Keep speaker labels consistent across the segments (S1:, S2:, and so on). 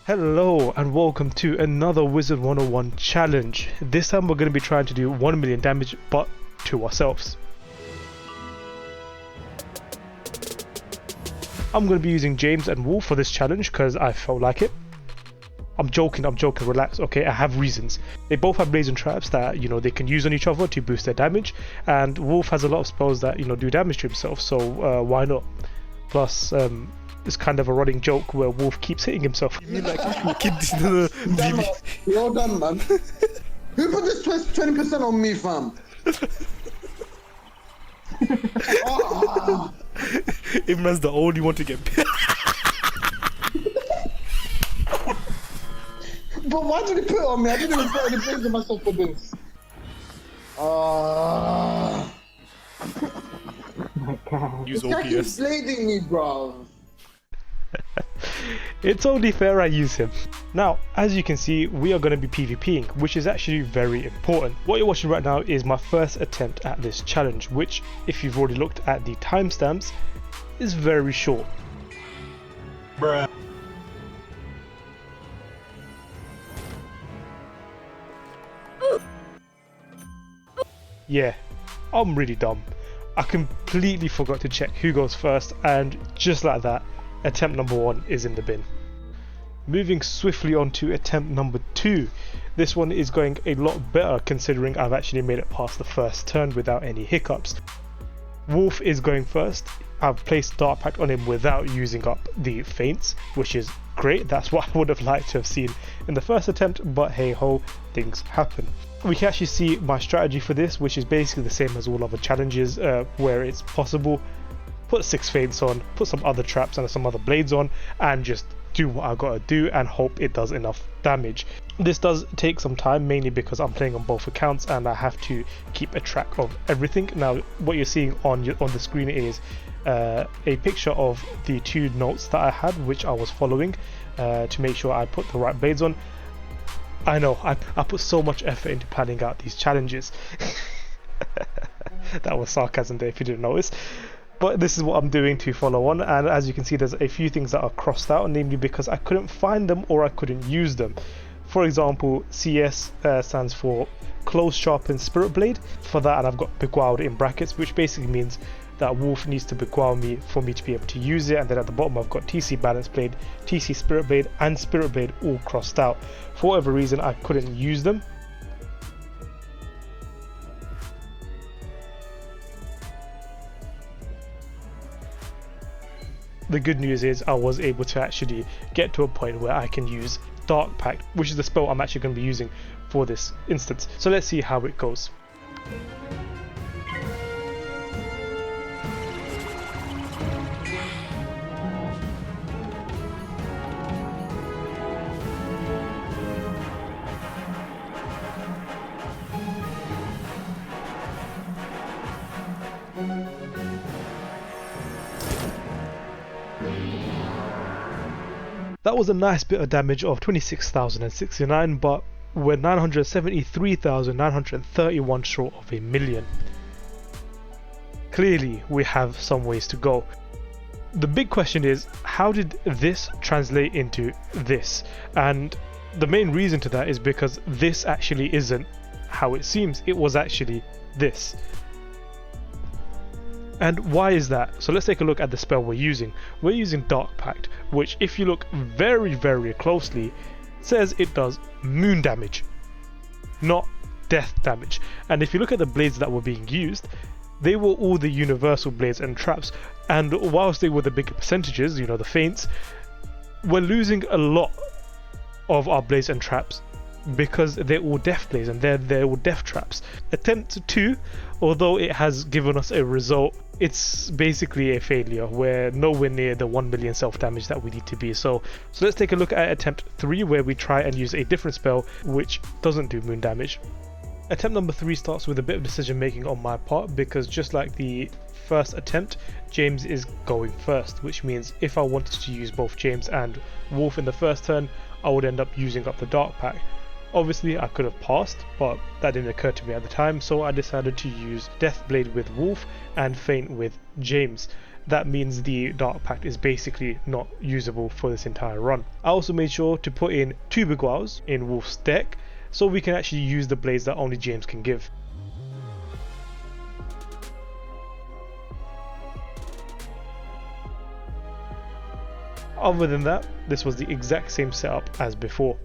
S1: Hello and welcome to another Wizard 101 challenge. This time we're going to be trying to do 1 million damage, but to ourselves. I'm going to be using James and Wolf for this challenge because I felt like it. I'm joking, relax, okay, I have reasons. They both have blazing traps that, they can use on each other to boost their damage, and Wolf has a lot of spells that, do damage to himself, so why not? Plus, it's kind of a running joke where Wolf keeps hitting himself.
S2: You mean like kids in the
S3: You're done, man. Who put this 20% on me, fam?
S2: Imran's the only one to get
S3: But why did he put it on me? I didn't even put any blades on myself for this.
S2: Use
S3: This guy keeps
S2: OPS.
S3: blading me, bro.
S1: It's only fair I use him. Now, as you can see, we are going to be PvPing, which is actually very important. What you're watching right now is my first attempt at this challenge, which, if you've already looked at the timestamps, is very short.
S3: Bruh.
S1: Yeah, I'm really dumb. I completely forgot to check who goes first, and just like that, attempt number 1 is in the bin. Moving swiftly on to attempt number 2. This one is going a lot better considering I've actually made it past the first turn without any hiccups. Wolf is going first. I've placed Dark Pact on him without using up the feints, which is great. That's what I would have liked to have seen in the first attempt, but hey ho, things happen. We can actually see my strategy for this, which is basically the same as all other challenges where it's possible. Put 6 feints on, put some other traps and some other blades on, and just do what I gotta do and hope it does enough damage. This does take some time, mainly because I'm playing on both accounts and I have to keep a track of everything. Now, what you're seeing on the screen is a picture of the 2 notes that I had, which I was following to make sure I put the right blades on. I know, I put so much effort into planning out these challenges. That was sarcasm there if you didn't notice. But this is what I'm doing to follow on, and as you can see there's a few things that are crossed out, namely because I couldn't find them or I couldn't use them. For example, CS stands for Close Sharpened Spirit Blade. For that, and I've got beguiled in brackets, which basically means that Wolf needs to beguile me for me to be able to use it, and then at the bottom I've got TC Balance Blade, TC Spirit Blade and Spirit Blade all crossed out. For whatever reason I couldn't use them. The good news is I was able to actually get to a point where I can use Dark Pact, which is the spell I'm actually going to be using for this instance. So let's see how it goes. That was a nice bit of damage of 26,069, but we're 973,931 short of a million. Clearly, we have some ways to go. The big question is, how did this translate into this? And the main reason to that is because this actually isn't how it seems. It was actually this. And why is that? So let's take a look at the spell we're using. We're using Dark Pact, which if you look very, very closely, says it does moon damage, not death damage. And if you look at the blades that were being used, they were all the universal blades and traps. And whilst they were the bigger percentages, the feints, we're losing a lot of our blades and traps because they're all death blades and they're all death traps. Attempt 2, although it has given us a result, it's basically a failure. We're nowhere near the 1 million self-damage that we need to be. So let's take a look at attempt 3, where we try and use a different spell which doesn't do moon damage. Attempt number 3 starts with a bit of decision making on my part, because just like the first attempt, James is going first, which means if I wanted to use both James and Wolf in the first turn, I would end up using up the Dark Pact. Obviously I could have passed, but that didn't occur to me at the time, so I decided to use Death Blade with Wolf and Feint with James. that means the Dark Pact is basically not usable for this entire run. I also made sure to put in 2 Big Wows in Wolf's deck so we can actually use the blades that only James can give. Other than that, this was the exact same setup as before.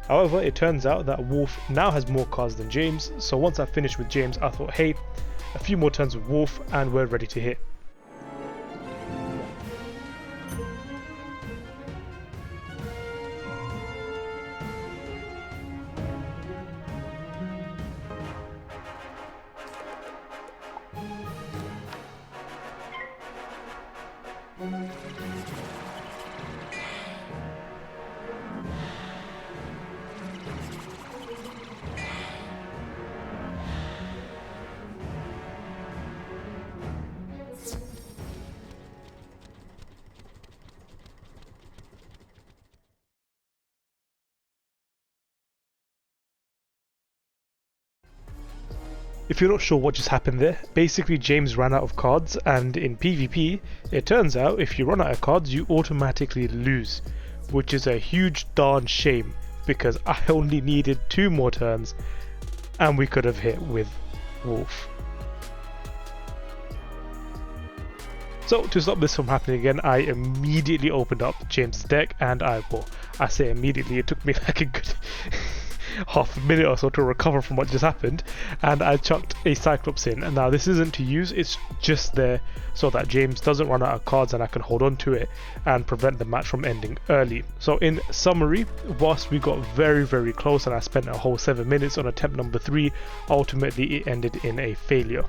S1: However, it turns out that Wolf now has more cards than James, so once I finished with James I thought, hey, a few more turns with Wolf and we're ready to hit. If you're not sure what just happened there, basically James ran out of cards, and in PvP, it turns out if you run out of cards you automatically lose, which is a huge darn shame because I only needed 2 more turns and we could have hit with Wolf. So to stop this from happening again, I immediately opened up James' deck and I say immediately, it took me like a good half a minute or so to recover from what just happened, and I chucked a Cyclops in. And now this isn't to use, it's just there so that James doesn't run out of cards and I can hold on to it and prevent the match from ending early. So in summary, whilst we got very close and I spent a whole 7 minutes on attempt number 3, ultimately it ended in a failure.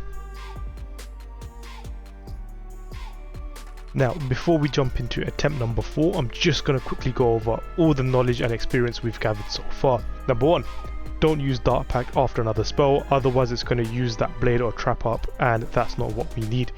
S1: Now, before we jump into attempt number 4, I'm just going to quickly go over all the knowledge and experience we've gathered so far. Number 1, don't use Dark Pact after another spell, otherwise it's going to use that blade or trap up and that's not what we need.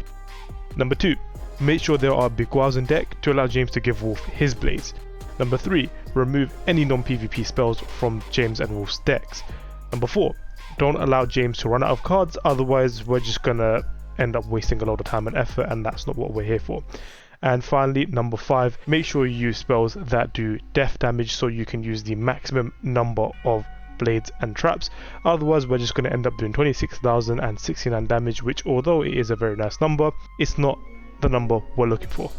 S1: Number 2, make sure there are Big Wows in deck to allow James to give Wolf his blades. Number 3, remove any non-PvP spells from James and Wolf's decks. Number 4, don't allow James to run out of cards, otherwise we're just going to end up wasting a lot of time and effort and that's not what we're here for. And finally, number 5, make sure you use spells that do death damage so you can use the maximum number of blades and traps, otherwise we're just going to end up doing 26,069 damage, which although it is a very nice number, it's not the number we're looking for.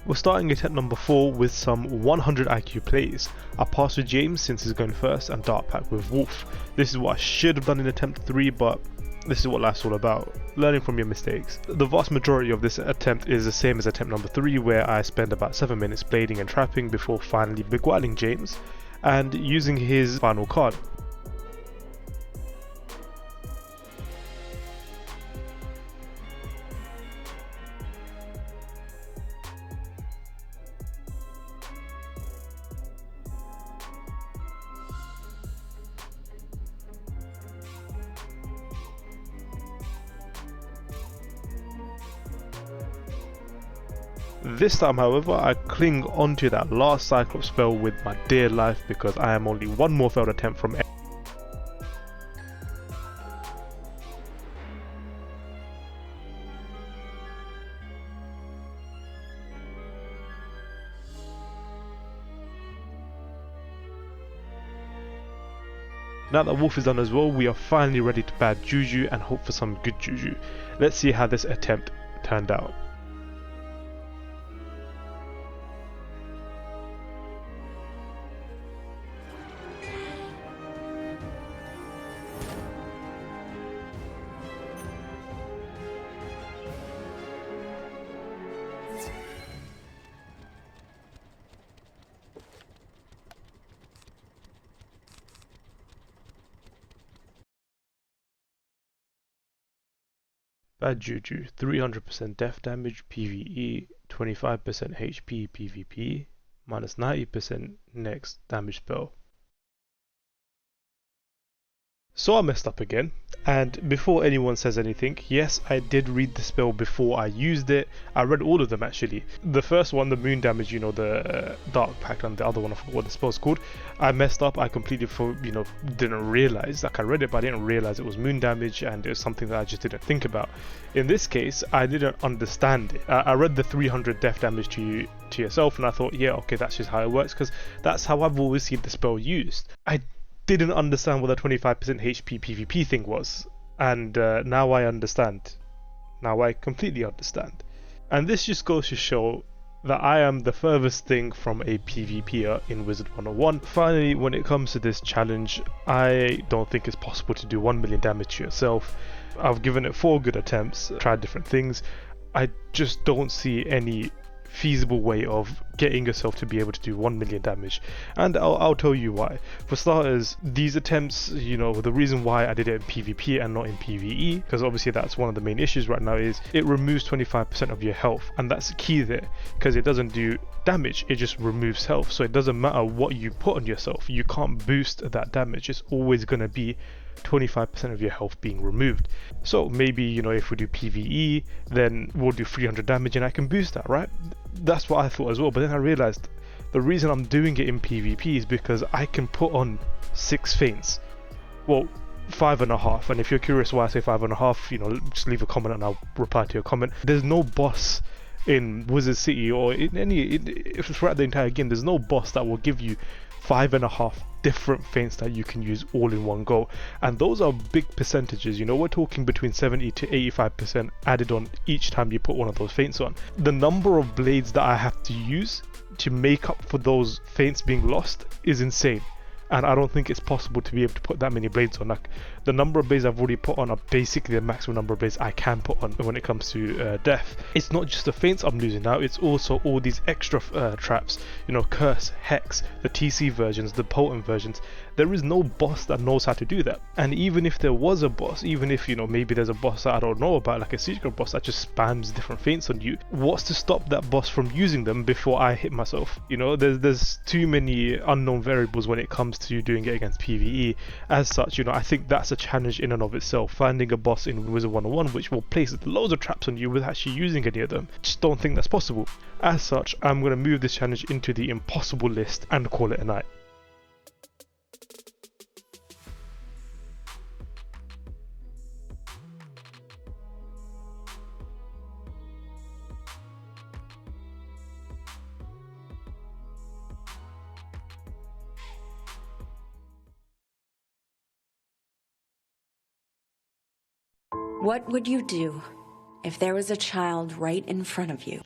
S1: We're starting attempt number 4 with some 100 IQ plays. I passed with James since he's going first and Dark Pact with Wolf. This is what I should have done in attempt 3, but this is what life's all about, learning from your mistakes. The vast majority of this attempt is the same as attempt number 3, where I spend about 7 minutes blading and trapping before finally beguiling James and using his final card. This time, however, I cling onto that last Cyclops spell with my dear life because I am only 1 more failed attempt from Now that Wolf is done as well, we are finally ready to bad Juju and hope for some good Juju. Let's see how this attempt turned out. Bad Juju, 300% death damage PvE, 25% HP PvP, minus 90% next damage spell. So I messed up again, and before anyone says anything, yes, I did read the spell before I used it. I read all of them actually. The first one, the moon damage, you know, the dark pact, and the other one, I forgot what the spell's called. I messed up. I completely, didn't realize. Like I read it, but I didn't realize it was moon damage, and it was something that I just didn't think about. In this case, I didn't understand it. I read the 300 death damage to yourself, and I thought, yeah, okay, that's just how it works, because that's how I've always seen the spell used. I didn't understand what the 25% HP PvP thing was, and now I understand. Now I completely understand. And this just goes to show that I am the furthest thing from a PvPer in Wizard 101. Finally, when it comes to this challenge, I don't think it's possible to do 1 million damage to yourself. I've given it 4 good attempts, tried different things. I just don't see any feasible way of getting yourself to be able to do 1 million damage, and I'll tell you why. For starters, these attempts, the reason why I did it in PvP and not in PvE, because obviously that's one of the main issues right now, is it removes 25% of your health, and that's key there, because it doesn't do damage, it just removes health. So it doesn't matter what you put on yourself, you can't boost that damage. It's always going to be 25% of your health being removed. So maybe, if we do PvE, then we'll do 300 damage and I can boost that, right? That's what I thought as well, but then I realized the reason I'm doing it in PvP is because I can put on 6 feints. Well, 5.5, and if you're curious why I say 5.5, just leave a comment and I'll reply to your comment. There's no boss in Wizard City or throughout the entire game, there's no boss that will give you 5.5 different feints that you can use all in one go, and those are big percentages. We're talking between 70 to 85% added on each time you put one of those feints on. The number of blades that I have to use to make up for those feints being lost is insane, and I don't think it's possible to be able to put that many blades on. Like, the number of blades I've already put on are basically the maximum number of blades I can put on when it comes to death. It's not just the feints I'm losing now, it's also all these extra traps, curse, hex, the TC versions, the potent versions. There is no boss that knows how to do that. And even if there was a boss, even if maybe there's a boss that I don't know about, like a secret boss that just spams different feints on you, what's to stop that boss from using them before I hit myself? There's too many unknown variables when it comes to doing it against PvE. As such, I think that's a challenge in and of itself, finding a boss in Wizard 101 which will place loads of traps on you without actually using any of them. Just don't think that's possible. As such, I'm going to move this challenge into the impossible list and call it a night.
S4: What would you do if there was a child right in front of you?